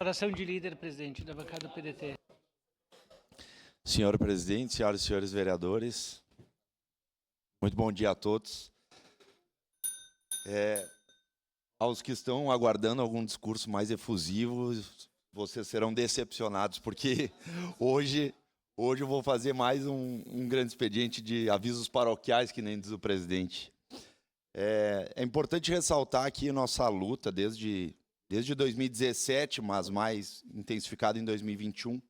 Oração de líder, presidente da bancada do PDT. Senhor presidente, senhoras e senhores vereadores, muito bom dia a todos. Aos que estão aguardando algum discurso mais efusivo, vocês serão decepcionados, porque hoje eu vou fazer mais um grande expediente de avisos paroquiais, que nem diz o presidente. É importante ressaltar aqui nossa luta desde 2017, mas mais intensificada em 2021,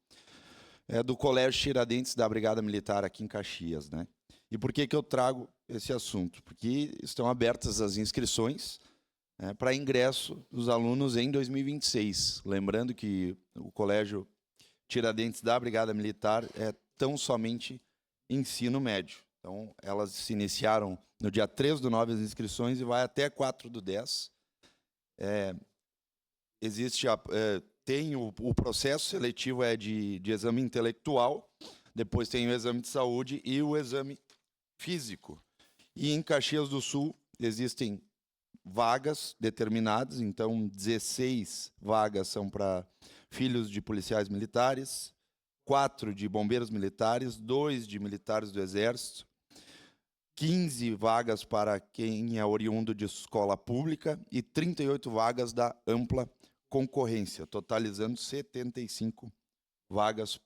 do Colégio Tiradentes da Brigada Militar aqui em Caxias, né? E por que eu trago esse assunto? Porque estão abertas as inscrições para ingresso dos alunos em 2026. Lembrando que o Colégio Tiradentes da Brigada Militar é tão somente ensino médio. Então, elas se iniciaram no dia 3/9 as inscrições e vai até 4/10. Tem o processo seletivo de exame intelectual, depois tem o exame de saúde e o exame físico. E em Caxias do Sul existem vagas determinadas, então 16 vagas são para filhos de policiais militares, 4 de bombeiros militares, 2 de militares do Exército, 15 vagas para quem é oriundo de escola pública e 38 vagas da ampla concorrência, totalizando 75 vagas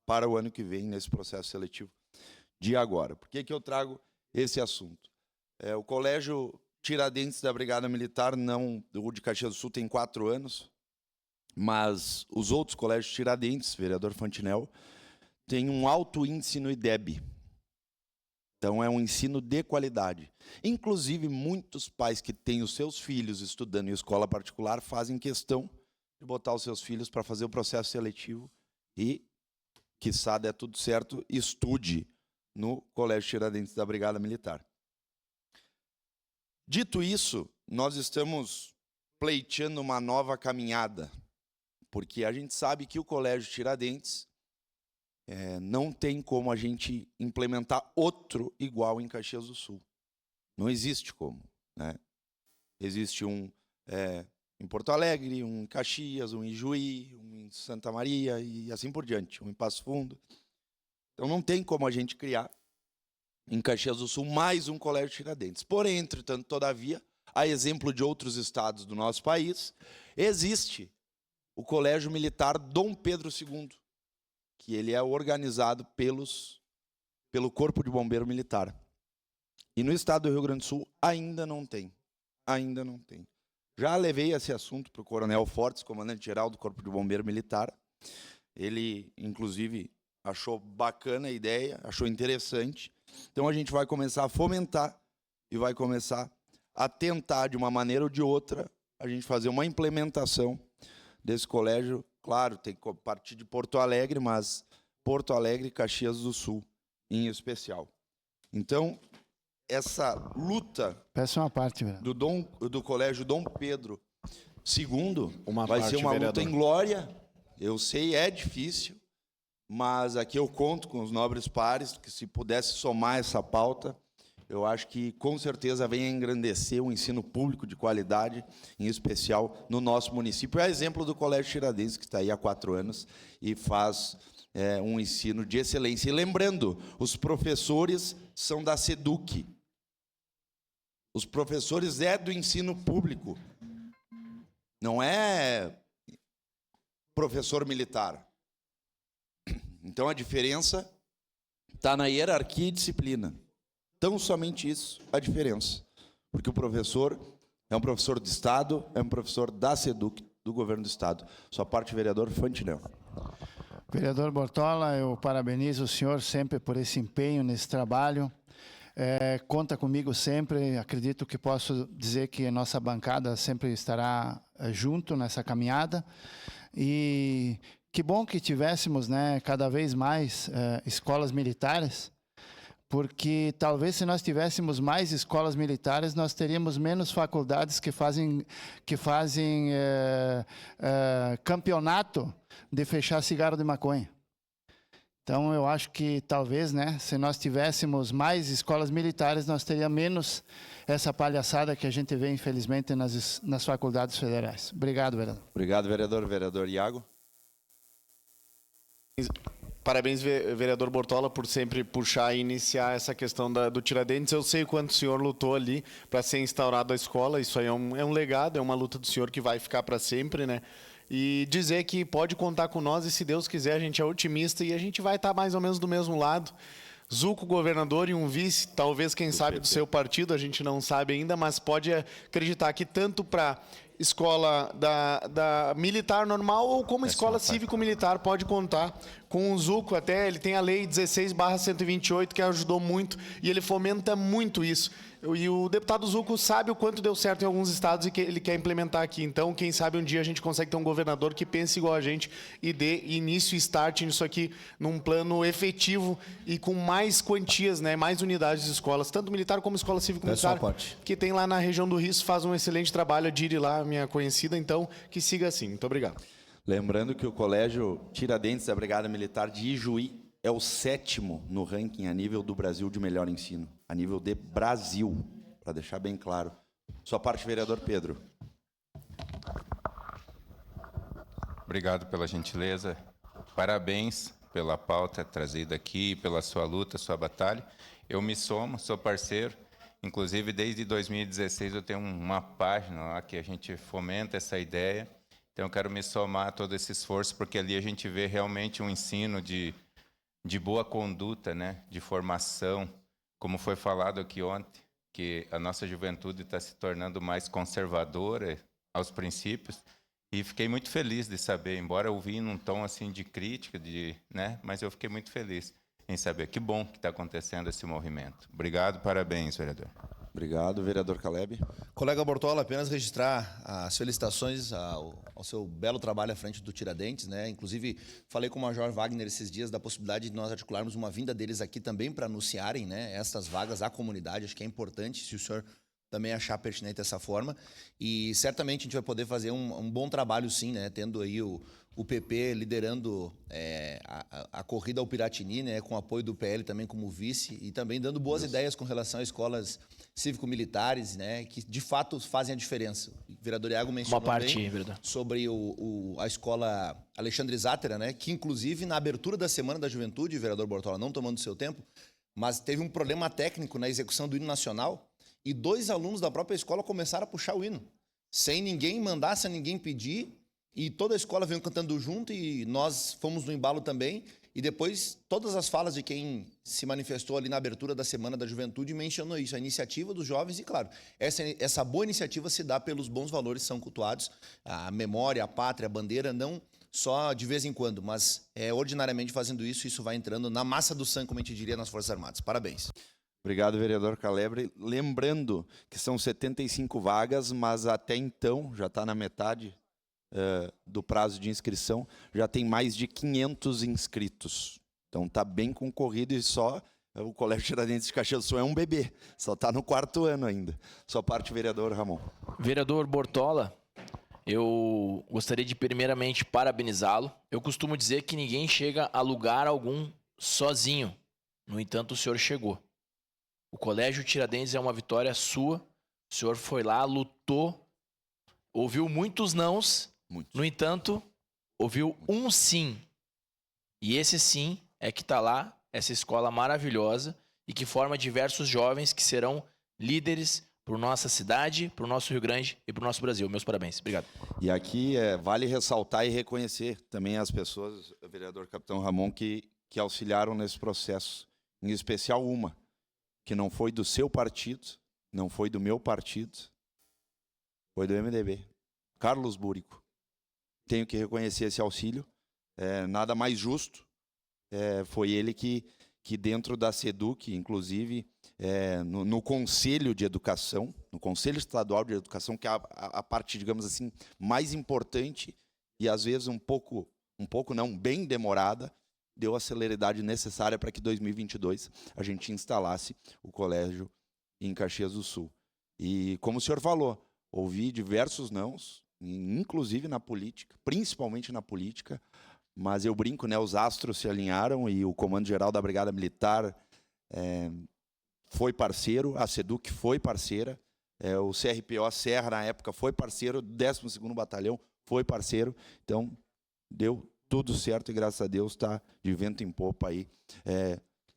para o ano que vem nesse processo seletivo de agora. Por que eu trago esse assunto? O Colégio Tiradentes da Brigada Militar, o de Caxias do Sul, tem 4 anos, mas os outros colégios Tiradentes, vereador Fantinel, têm um alto índice no IDEB. Então, é um ensino de qualidade. Inclusive, muitos pais que têm os seus filhos estudando em escola particular fazem questão de botar os seus filhos para fazer o processo seletivo e, quiçá der tudo certo, estude no Colégio Tiradentes da Brigada Militar. Dito isso, nós estamos pleiteando uma nova caminhada, porque a gente sabe que o Colégio Tiradentes não tem como a gente implementar outro igual em Caxias do Sul. Não existe como, né? Existe um em Porto Alegre, um em Caxias, um em Juí, um em Santa Maria e assim por diante, um em Passo Fundo. Então não tem como a gente criar em Caxias do Sul mais um Colégio Tiradentes. Porém, entretanto, todavia, a exemplo de outros estados do nosso país, existe o Colégio Militar Dom Pedro II, que ele é organizado pelo Corpo de Bombeiro Militar. E no estado do Rio Grande do Sul ainda não tem. Ainda não tem. Já levei esse assunto para o Coronel Fortes, comandante-geral do Corpo de Bombeiro Militar. Ele, inclusive, achou bacana a ideia, achou interessante. Então, a gente vai começar a fomentar e vai começar a tentar, de uma maneira ou de outra, a gente fazer uma implementação desse colégio. Claro, tem que partir de Porto Alegre, mas Porto Alegre e Caxias do Sul, em especial. Então, essa luta do Colégio Dom Pedro II vai ser uma luta em glória. Eu sei, é difícil, mas aqui eu conto com os nobres pares, que se pudesse somar essa pauta, eu acho que com certeza vem a engrandecer o ensino público de qualidade, em especial no nosso município. É exemplo do Colégio Tiradentes, que está aí há 4 anos e faz um ensino de excelência. E lembrando, os professores são da SEDUC. Os professores do ensino público. Não é professor militar. Então a diferença está na hierarquia e disciplina. Tão somente isso, a diferença. Porque o professor é um professor do Estado, é um professor da SEDUC, do governo do Estado. Sua parte, vereador Fantinel. Vereador Bortola, eu parabenizo o senhor sempre por esse empenho nesse trabalho. Conta comigo sempre, acredito que posso dizer que a nossa bancada sempre estará junto nessa caminhada. E que bom que tivéssemos, né, cada vez mais escolas militares, porque talvez se nós tivéssemos mais escolas militares, nós teríamos menos faculdades que fazem campeonato de fechar cigarro de maconha. Então, eu acho que talvez, né, se nós tivéssemos mais escolas militares, nós teríamos menos essa palhaçada que a gente vê, infelizmente, nas faculdades federais. Obrigado, vereador. Obrigado, vereador. Vereador Iago. Parabéns, vereador Bortola, por sempre puxar e iniciar essa questão do Tiradentes. Eu sei o quanto o senhor lutou ali para ser instaurado a escola. Isso aí é um legado, é uma luta do senhor que vai ficar para sempre, né? E dizer que pode contar com nós e, se Deus quiser, a gente é otimista e a gente vai estar mais ou menos do mesmo lado. Zuco, governador, e um vice, talvez, quem sabe, do seu partido, a gente não sabe ainda, mas pode acreditar que tanto para escola da militar normal ou como escola cívico-militar pode contar com o Zuco. Até ele tem a lei 16/128 que ajudou muito e ele fomenta muito isso. E o deputado Zuco sabe o quanto deu certo em alguns estados e que ele quer implementar aqui. Então, quem sabe um dia a gente consegue ter um governador que pense igual a gente e dê início e start nisso aqui num plano efetivo e com mais quantias, né, mais unidades de escolas, tanto militar como escola cívico-militar, que tem lá na região do Rio, faz um excelente trabalho. A Diri lá, minha conhecida, então, que siga assim. Muito obrigado. Lembrando que o Colégio Tiradentes da Brigada Militar de Ijuí é o 7º no ranking a nível do Brasil de melhor ensino, a nível de Brasil, para deixar bem claro. Sua parte, vereador Pedro. Obrigado pela gentileza. Parabéns pela pauta trazida aqui, pela sua luta, sua batalha. Eu me somo, sou parceiro. Inclusive, desde 2016, eu tenho uma página lá que a gente fomenta essa ideia. Então, eu quero me somar a todo esse esforço, porque ali a gente vê realmente um ensino de boa conduta, né? De formação, como foi falado aqui ontem, que a nossa juventude está se tornando mais conservadora aos princípios, e fiquei muito feliz de saber, embora eu vi num tom assim de crítica, né? Mas eu fiquei muito feliz em saber. Que bom que está acontecendo esse movimento. Obrigado, parabéns, vereador. Obrigado, vereador Caleb. Colega Bortola, apenas registrar as felicitações ao seu belo trabalho à frente do Tiradentes, né? Inclusive, falei com o Major Wagner esses dias da possibilidade de nós articularmos uma vinda deles aqui também para anunciarem, né, essas vagas à comunidade. Acho que é importante, se o senhor também achar pertinente dessa forma. E certamente a gente vai poder fazer um bom trabalho, sim, né? Tendo aí o PP liderando a corrida ao Piratini, né, com apoio do PL também como vice, e também dando boas ideias com relação a escolas cívico-militares, né, que de fato fazem a diferença. O vereador Iago mencionou sobre a escola Alexandre Zátera, né, que inclusive na abertura da Semana da Juventude, vereador Bortola, não tomando seu tempo, mas teve um problema técnico na execução do hino nacional e 2 alunos da própria escola começaram a puxar o hino, sem ninguém mandar, sem ninguém pedir. E toda a escola veio cantando junto e nós fomos no embalo também. E depois, todas as falas de quem se manifestou ali na abertura da Semana da Juventude mencionou isso, a iniciativa dos jovens. E, claro, essa boa iniciativa se dá pelos bons valores que são cultuados, a memória, a pátria, a bandeira, não só de vez em quando, mas ordinariamente fazendo isso, isso vai entrando na massa do sangue, como a gente diria, nas Forças Armadas. Parabéns. Obrigado, vereador Caleb. Lembrando que são 75 vagas, mas até então, já está na metade do prazo de inscrição, já tem mais de 500 inscritos. Então está bem concorrido e só o Colégio Tiradentes de Caxias do Sul é um bebê, só está no 4º ano ainda. Sua parte, vereador Ramon. Vereador Bortola, eu gostaria de primeiramente parabenizá-lo. Eu costumo dizer que ninguém chega a lugar algum sozinho. No entanto, o senhor chegou. O Colégio Tiradentes é uma vitória sua. O senhor foi lá, lutou, ouviu muitos nãos. No entanto, ouviu um sim. E esse sim é que está lá, essa escola maravilhosa e que forma diversos jovens que serão líderes para nossa cidade, para o nosso Rio Grande e para o nosso Brasil. Meus parabéns. Obrigado. E aqui vale ressaltar e reconhecer também as pessoas, o vereador Capitão Ramon, que auxiliaram nesse processo. Em especial uma, que não foi do seu partido, não foi do meu partido, foi do MDB. Carlos Búrico. Tenho que reconhecer esse auxílio, nada mais justo, foi ele que dentro da SEDUC, inclusive, no Conselho de Educação, no Conselho Estadual de Educação, que é a parte, digamos assim, mais importante e às vezes um pouco não, bem demorada, deu a celeridade necessária para que 2022 a gente instalasse o colégio em Caxias do Sul. E como o senhor falou, ouvi diversos nãos, inclusive na política, principalmente na política, mas eu brinco, né? Os astros se alinharam e o Comando Geral da Brigada Militar foi parceiro, a SEDUC foi parceira, o CRPO Serra, na época, foi parceiro, o 12º Batalhão foi parceiro, então deu tudo certo e, graças a Deus, está de vento em popa aí,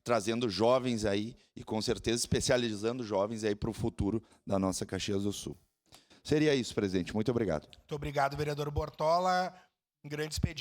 trazendo jovens aí e, com certeza, especializando jovens aí para o futuro da nossa Caxias do Sul. Seria isso, presidente. Muito obrigado. Muito obrigado, vereador Bortola. Um grande expediente.